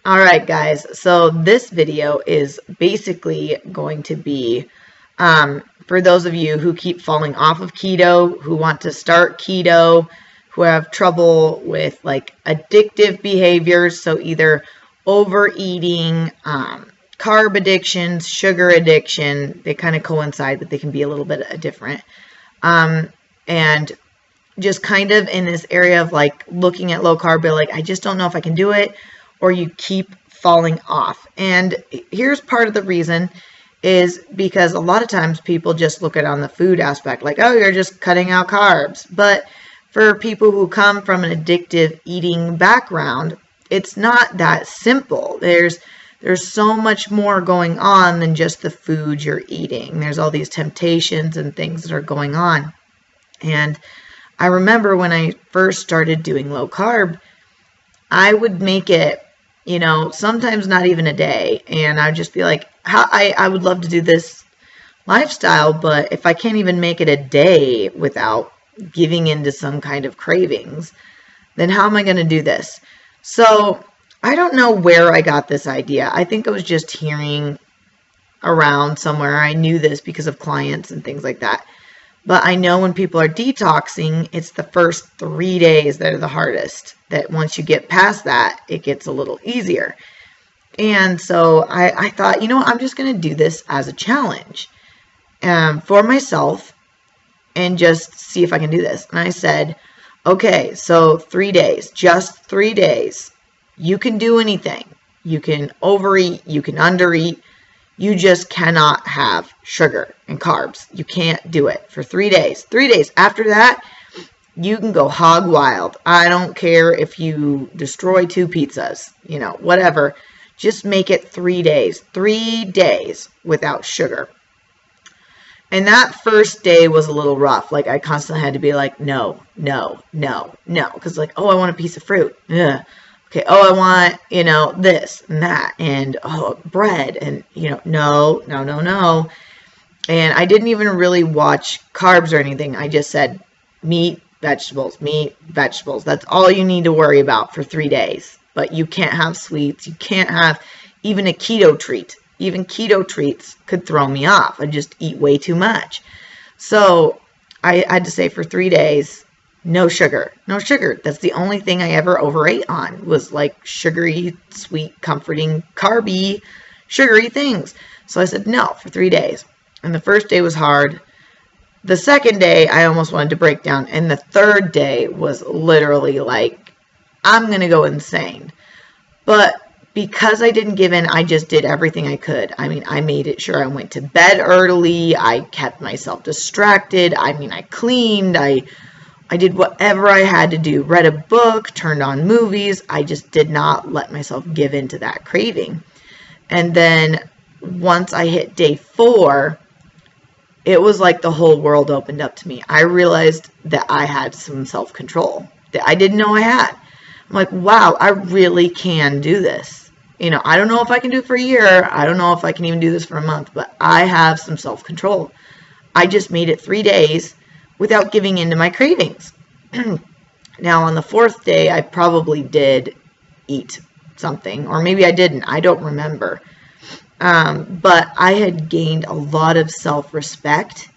All right, guys. So this video is basically going to be for those of you who keep falling off of keto, who want to start keto, who have trouble with like addictive behaviors. So either overeating, carb addictions, sugar addiction, they kind of coincide, but they can be a little bit different. And just kind of in this area of like looking at low carb, but like, I just don't know if I can do it, or you keep falling off. And here's part of the reason is because a lot of times people just look at it on the food aspect, like, oh, you're just cutting out carbs. But for people who come from an addictive eating background, it's not that simple. There's so much more going on than just the food you're eating. There's all these temptations and things that are going on. And I remember when I first started doing low carb, I would make it, sometimes not even a day. And I'd just be like, I would love to do this lifestyle, but if I can't even make it a day without giving into some kind of cravings, then how am I going to do this? So I don't know where I got this idea. I think I was just hearing around somewhere. I knew this because of clients and things like that. But I know when people are detoxing, it's the first 3 days that are the hardest. That once you get past that, it gets a little easier. And so I thought, I'm just going to do this as a challenge for myself and just see if I can do this. And I said, okay, so 3 days, just 3 days. You can do anything. You can overeat, you can undereat. You just cannot have sugar and carbs. You can't do it for 3 days. 3 days. After that, you can go hog wild. I don't care if you destroy 2 pizzas, whatever. Just make it 3 days. 3 days without sugar. And that first day was a little rough. Like, I constantly had to be like, no. Because like, oh, I want a piece of fruit. Ugh. Okay, oh, I want, this and that, and, bread, and, no. And I didn't even really watch carbs or anything. I just said meat, vegetables. That's all you need to worry about for 3 days. But you can't have sweets. You can't have even a keto treat. Even keto treats could throw me off. I just eat way too much. So I had to say for 3 days, no sugar. That's the only thing I ever overate on, was like sugary, sweet, comforting, carby, sugary things. So I said no for 3 days. And the first day was hard. The second day, I almost wanted to break down. And the third day was literally like, I'm going to go insane. But because I didn't give in, I just did everything I could. I mean, I made it sure I went to bed early. I kept myself distracted. I cleaned. I did whatever I had to do, read a book, turned on movies. I just did not let myself give into that craving. And then once I hit day 4, it was like the whole world opened up to me. I realized that I had some self-control that I didn't know I had. I'm like, wow, I really can do this. I don't know if I can do it for a year. I don't know if I can even do this for a month, but I have some self-control. I just made it 3 days without giving in to my cravings. Now, on the 4th day, I probably did eat something, or maybe I didn't. I don't remember. But I had gained a lot of self-respect,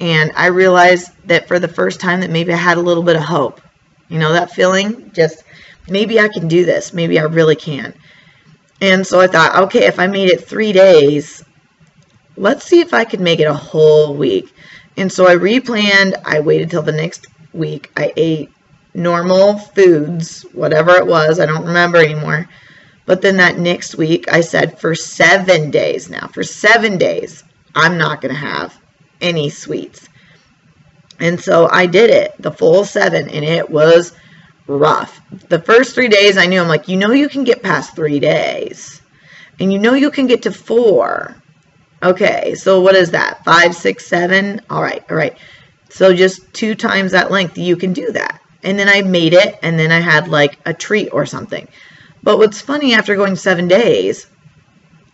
and I realized that for the first time that maybe I had a little bit of hope. That feeling, just maybe I can do this. Maybe I really can. And so I thought, okay, if I made it 3 days, let's see if I could make it a whole week. And so I replanned. I waited till the next week. I ate normal foods, whatever it was. I don't remember anymore. But then that next week, I said for 7 days now, for 7 days, I'm not going to have any sweets. And so I did it, the full 7, and it was rough. The first 3 days, I knew, I'm like, you can get past 3 days. And you can get to 4. Okay, so what is that? 5, 6, 7? All right. So just 2 times that length, you can do that. And then I made it, and then I had like a treat or something. But what's funny, after going 7 days,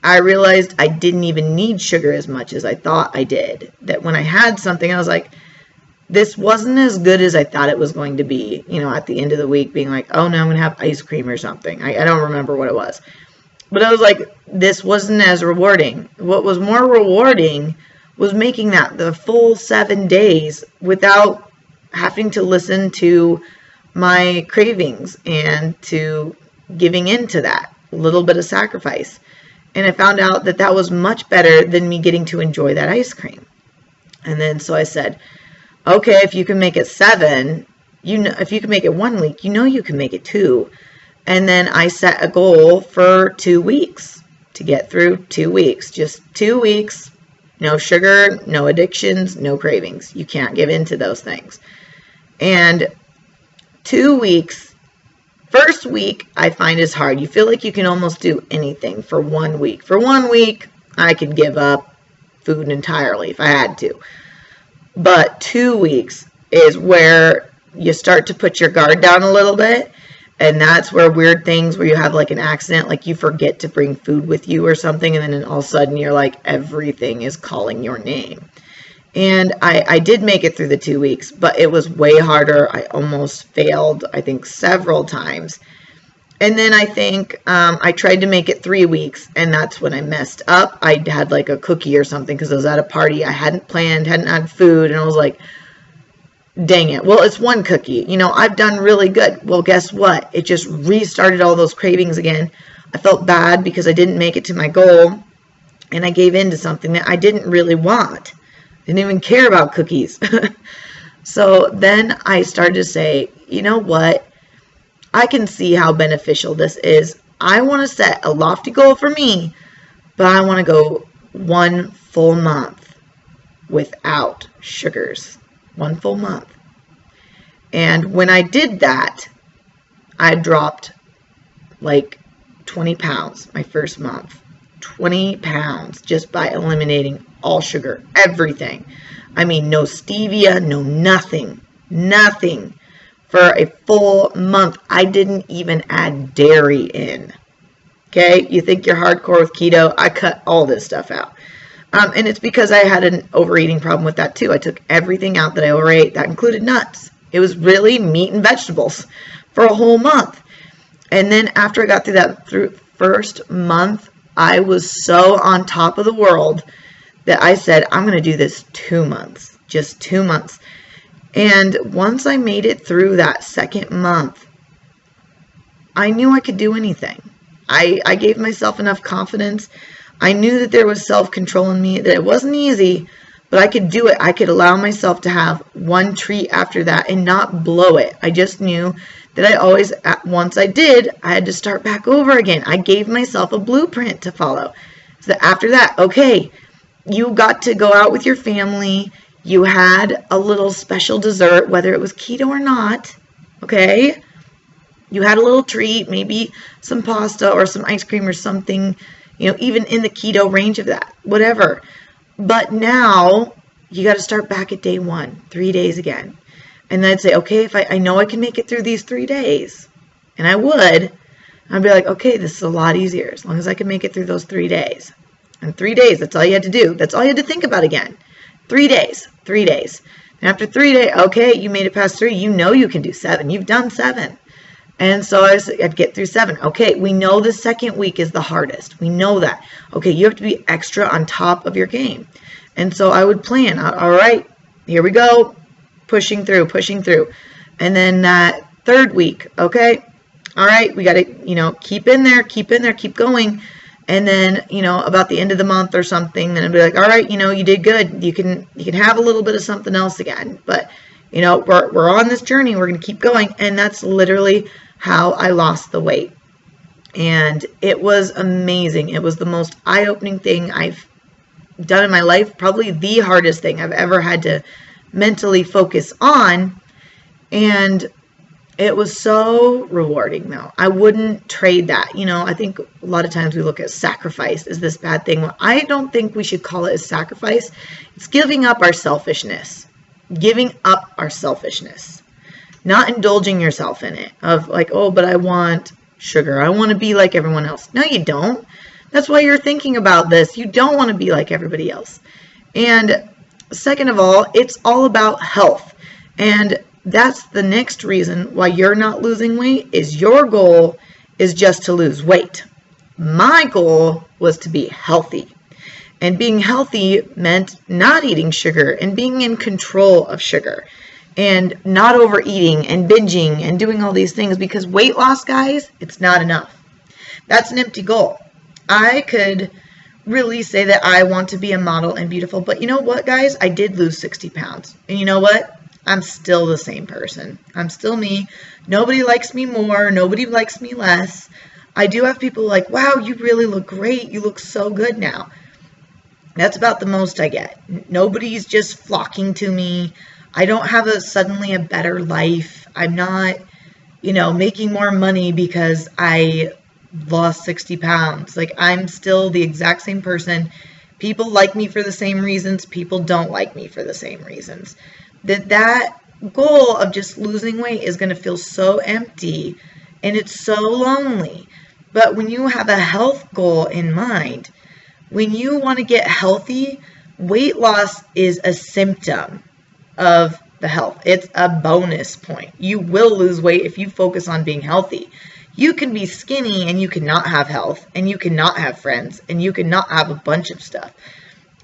I realized I didn't even need sugar as much as I thought I did. That when I had something, I was like, this wasn't as good as I thought it was going to be, you know, at the end of the week, being like, oh, now I'm going to have ice cream or something. I don't remember what it was. But I was like, this wasn't as rewarding. What was more rewarding was making that the full 7 days without having to listen to my cravings and to giving into that little bit of sacrifice. And I found out that that was much better than me getting to enjoy that ice cream. And then so I said, okay, if you can make it 7, you know, if you can make it 1 week, you know you can make it 2. And then I set a goal for 2 weeks to get through 2 weeks. Just 2 weeks, no sugar, no addictions, no cravings. You can't give in to those things. And 2 weeks, first week I find is hard. You feel like you can almost do anything for 1 week. For 1 week, I could give up food entirely if I had to. But 2 weeks is where you start to put your guard down a little bit. And that's where weird things, where you have like an accident, like you forget to bring food with you or something. And then all of a sudden you're like, everything is calling your name. And I did make it through the 2 weeks, but it was way harder. I almost failed, I think, several times. And then I think I tried to make it 3 weeks, and that's when I messed up. I had like a cookie or something because I was at a party. I hadn't planned, hadn't had food, and I was like, dang it. Well, it's 1 cookie. You know, I've done really good. Well, guess what? It just restarted all those cravings again. I felt bad because I didn't make it to my goal, and I gave in to something that I didn't really want. Didn't even care about cookies. So then I started to say, you know what? I can see how beneficial this is. I want to set a lofty goal for me, but I want to go 1 full month without sugars. 1 full month. And when I did that, I dropped like 20 pounds my first month. 20 pounds just by eliminating all sugar, everything. I mean, no stevia, no nothing. Nothing. For a full month, I didn't even add dairy in. Okay, you think you're hardcore with keto? I cut all this stuff out. And it's because I had an overeating problem with that too. I took everything out that I overate. That included nuts. It was really meat and vegetables for a whole month. And then after I got through that first month, I was so on top of the world that I said, I'm going to do this 2 months. Just 2 months. And once I made it through that second month, I knew I could do anything. I gave myself enough confidence. I knew that there was self-control in me, that it wasn't easy, but I could do it. I could allow myself to have 1 treat after that and not blow it. I just knew that I always, once I did, I had to start back over again. I gave myself a blueprint to follow. So that after that, okay, you got to go out with your family. You had a little special dessert, whether it was keto or not, okay? You had a little treat, maybe some pasta or some ice cream or something, you know, even in the keto range of that, whatever. But now you got to start back at day 1, 3 days again. And then I'd say, okay, if I know I can make it through these 3 days, and I would, I'd be like, okay, this is a lot easier as long as I can make it through those 3 days. And 3 days, that's all you had to do. That's all you had to think about again. 3 days, 3 days. And after 3 days, okay, you made it past 3. You know you can do 7. You've done 7. And so I'd get through 7. Okay, we know the second week is the hardest. We know that. Okay, you have to be extra on top of your game. And so I would plan, all right, here we go, pushing through. And then that third week, okay, all right, we got to, you know, keep in there, keep going. And then, you know, about the end of the month or something, then I'd be like, all right, you know, you did good. You can have a little bit of something else again. But, you know, we're on this journey. We're going to keep going. And that's literally how I lost the weight. And it was amazing. It was the most eye-opening thing I've done in my life. Probably the hardest thing I've ever had to mentally focus on. And it was so rewarding, though. I wouldn't trade that. You know, I think a lot of times we look at sacrifice as this bad thing. Well, I don't think we should call it a sacrifice. It's giving up our selfishness. Giving up our selfishness. Not indulging yourself in it. Of like, oh, but I want sugar. I want to be like everyone else. No, you don't. That's why you're thinking about this. You don't want to be like everybody else. And second of all, it's all about health. And that's the next reason why you're not losing weight, is your goal is just to lose weight. My goal was to be healthy. And being healthy meant not eating sugar and being in control of sugar and not overeating and binging and doing all these things, because weight loss, guys, it's not enough. That's an empty goal. I could really say that I want to be a model and beautiful, but you know what, guys? I did lose 60 pounds. And you know what? I'm still the same person. I'm still me. Nobody likes me more. Nobody likes me less. I do have people like, wow, you really look great. You look so good now. That's about the most I get. Nobody's just flocking to me. I don't have suddenly a better life. I'm not, making more money because I lost 60 pounds. Like, I'm still the exact same person. People like me for the same reasons. People don't like me for the same reasons. That goal of just losing weight is going to feel so empty, and it's so lonely. But when you have a health goal in mind, when you want to get healthy, weight loss is a symptom of the health. It's a bonus point. You will lose weight if you focus on being healthy. You can be skinny and you cannot have health, and you cannot have friends, and you cannot have a bunch of stuff.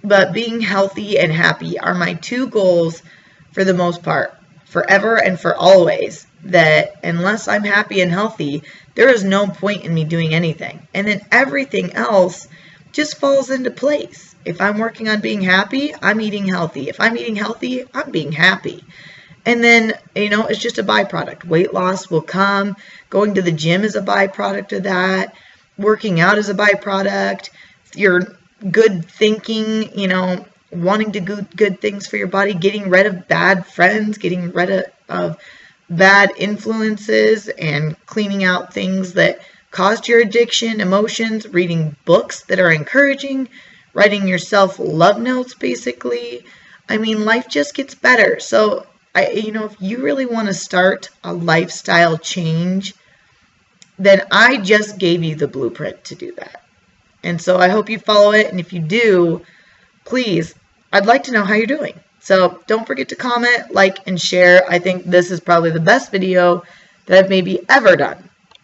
But being healthy and happy are my two goals for the most part, forever and for always. That unless I'm happy and healthy, there is no point in me doing anything. And then everything else just falls into place. If I'm working on being happy, I'm eating healthy. If I'm eating healthy, I'm being happy. And then, it's just a byproduct. Weight loss will come. Going to the gym is a byproduct of that. Working out is a byproduct. Your good thinking, wanting to do good things for your body, getting rid of bad friends, getting rid of bad influences, and cleaning out things that caused your addiction, emotions, reading books that are encouraging, writing yourself love notes, basically. I mean, life just gets better. So, if you really want to start a lifestyle change, then I just gave you the blueprint to do that. And so I hope you follow it. And if you do, please, I'd like to know how you're doing. So don't forget to comment, like, and share. I think this is probably the best video that I've maybe ever done.